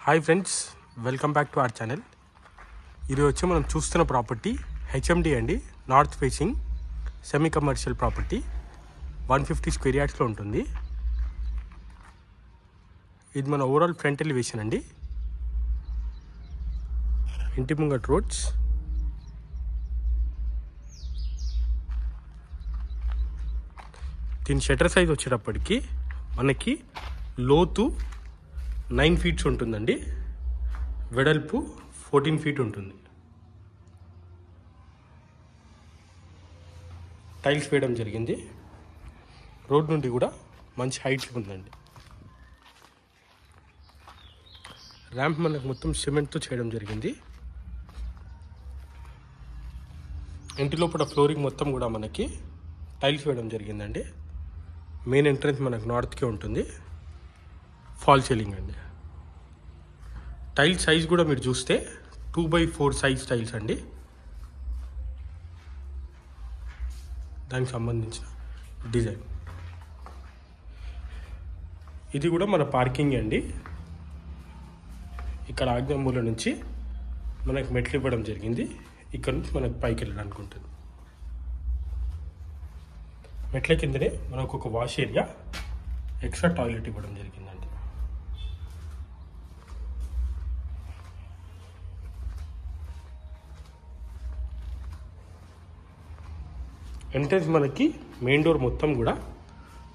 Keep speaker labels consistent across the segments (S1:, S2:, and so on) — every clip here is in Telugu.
S1: Hi friends, welcome back to our channel. ఈరోజు వచ్చి మనం చూస్తున్న ప్రాపర్టీ హెచ్ఎండి అండి. North facing semi commercial property 150 square యార్డ్స్లో ఉంటుంది. ఇది మన ఓవరాల్ ఫ్రంట్ ఎలివేషన్ అండి. ఇంటి ముంగట్ రోడ్స్, దీని షట్టర్ సైజ్ వచ్చేటప్పటికి మనకి లోతు 9 ఫీట్స్ ఉంటుందండి, వెడల్పు 14 ఫీట్ ఉంటుంది. టైల్స్ వేయడం జరిగింది. రోడ్ నుండి కూడా మంచి హైట్ ఉందండి. ర్యాంప్ మనకు మొత్తం సిమెంట్తో చేయడం జరిగింది. ఇంటి లోపల ఫ్లోరింగ్ మొత్తం కూడా మనకి టైల్స్ వేయడం జరిగిందండి. మెయిన్ ఎంట్రన్స్ మనకు నార్త్కే ఉంటుంది. ఫాల్ సీలింగ్ అండి. టైల్స్ సైజ్ కూడా మీరు చూస్తే 2x4 సైజ్ టైల్స్ అండి. దానికి సంబంధించిన డిజైన్ ఇది కూడా మన పార్కింగ్ అండి. ఇక్కడ ఆగ్నేయమూల నుంచి మనకు మెట్లు ఇవ్వడం జరిగింది. ఇక్కడ నుంచి మనకు పైకి వెళ్ళడానికి ఉంటుంది. మెట్ల కిందనే మనకు ఒక వాష్ ఏరియా, ఎక్స్ట్రా టాయిలెట్ ఇవ్వడం జరిగిందండి. ఎంట్రన్స్ మనకి మెయిన్ డోర్ మొత్తం కూడా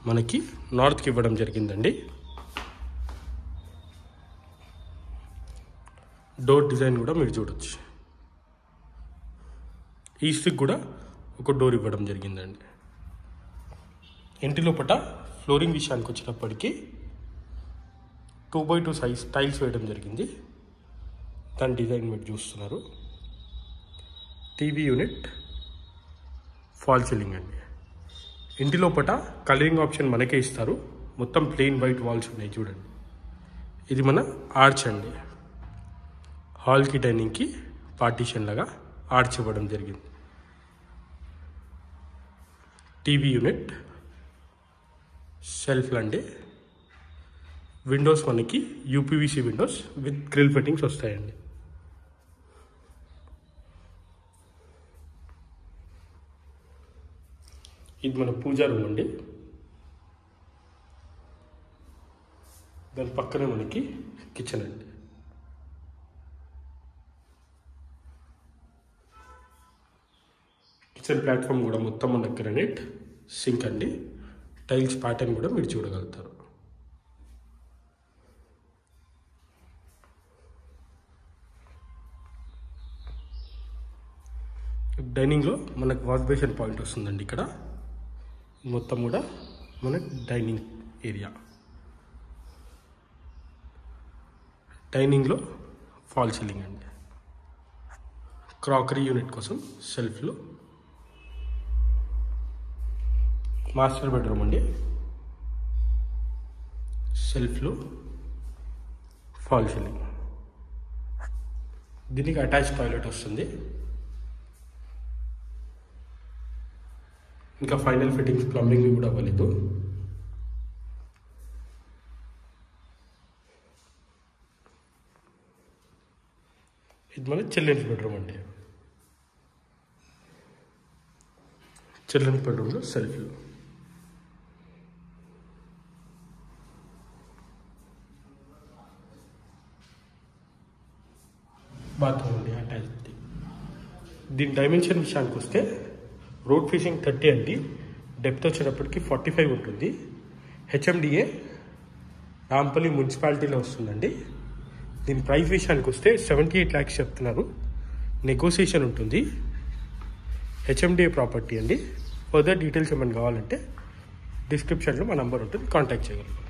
S1: మనకి నార్త్కి ఇవ్వడం జరిగిందండి. డోర్ డిజైన్ కూడా మీరు చూడొచ్చు. ఈస్ట్కి కూడా ఒక డోర్ ఇవ్వడం జరిగిందండి. ఇంటి లోపల ఫ్లోరింగ్ విషయానికి వచ్చేటప్పటికి 2x2 సైజ్ టైల్స్ వేయడం జరిగింది. దాని డిజైన్ మీరు చూస్తున్నారు. టీవీ యూనిట్, ఫాల్ సీలింగ్ అండి. ఇంటి లోపల కలరింగ్ ఆప్షన్ మనకే ఇస్తారు. మొత్తం ప్లెయిన్ వైట్ వాల్స్ ఉన్నాయి చూడండి. ఇది మన ఆర్చ్ అండి. హాల్కి డైనింగ్కి పార్టీషన్ లాగా ఆర్చ్ ఇవ్వడం జరిగింది. టీవీ యూనిట్, షెల్ఫ్లు అండి. విండోస్ మనకి UPVC windows with grill fittings వస్తాయండి. ఇది మన పూజా రూమ్ అండి. దాని పక్కనే మనకి కిచెన్ అండి. కిచెన్ ప్లాట్ఫామ్ కూడా మొత్తం మన గ్రానైట్ సింక్ అండి. టైల్స్ ప్యాటర్న్ కూడా మీరు చూడగలుగుతారు. డైనింగ్లో మనకు వాష్ బేసిన్ పాయింట్ వస్తుందండి. ఇక్కడ మొత్తం కూడా మన డైనింగ్ ఏరియా. డైనింగ్లో ఫాల్ సీలింగ్ అండి. క్రాకరీ యూనిట్ కోసం షెల్ఫ్లు. మాస్టర్ బెడ్రూమ్ అండి. షెల్ఫ్లు, ఫాల్ సీలింగ్. దీనికి అటాచ్ టాయిలెట్ వస్తుంది. ఇంకా ఫైనల్ ఫిట్టింగ్స్ ప్లంబింగ్ కూడా అవ్వలేదు. ఇది మన చిల్డ్రన్స్ బెడ్రూమ్ అండి. చిల్డ్రన్స్ బెడ్రూమ్లో సెల్ఫ్లు. బాత్రూమ్ అండి అటాచ్డ్. దీని డైమెన్షన్ విషయానికి వస్తే రోడ్ ఫేసింగ్ 30 అండి. డెప్త్ వచ్చేటప్పటికి 45 ఉంటుంది. హెచ్ఎండిఏ రాంపల్లి మున్సిపాలిటీలో వస్తుందండి. దీని ప్రైస్ విషయానికి వస్తే 78 lakhs చెప్తున్నారు. నెగోసియేషన్ ఉంటుంది. హెచ్ఎండిఏ ప్రాపర్టీ అండి. ఫర్దర్ డీటెయిల్స్ ఏమైనా కావాలంటే డిస్క్రిప్షన్లో మా నంబర్ ఉంటుంది, కాంటాక్ట్ చేయగలరు.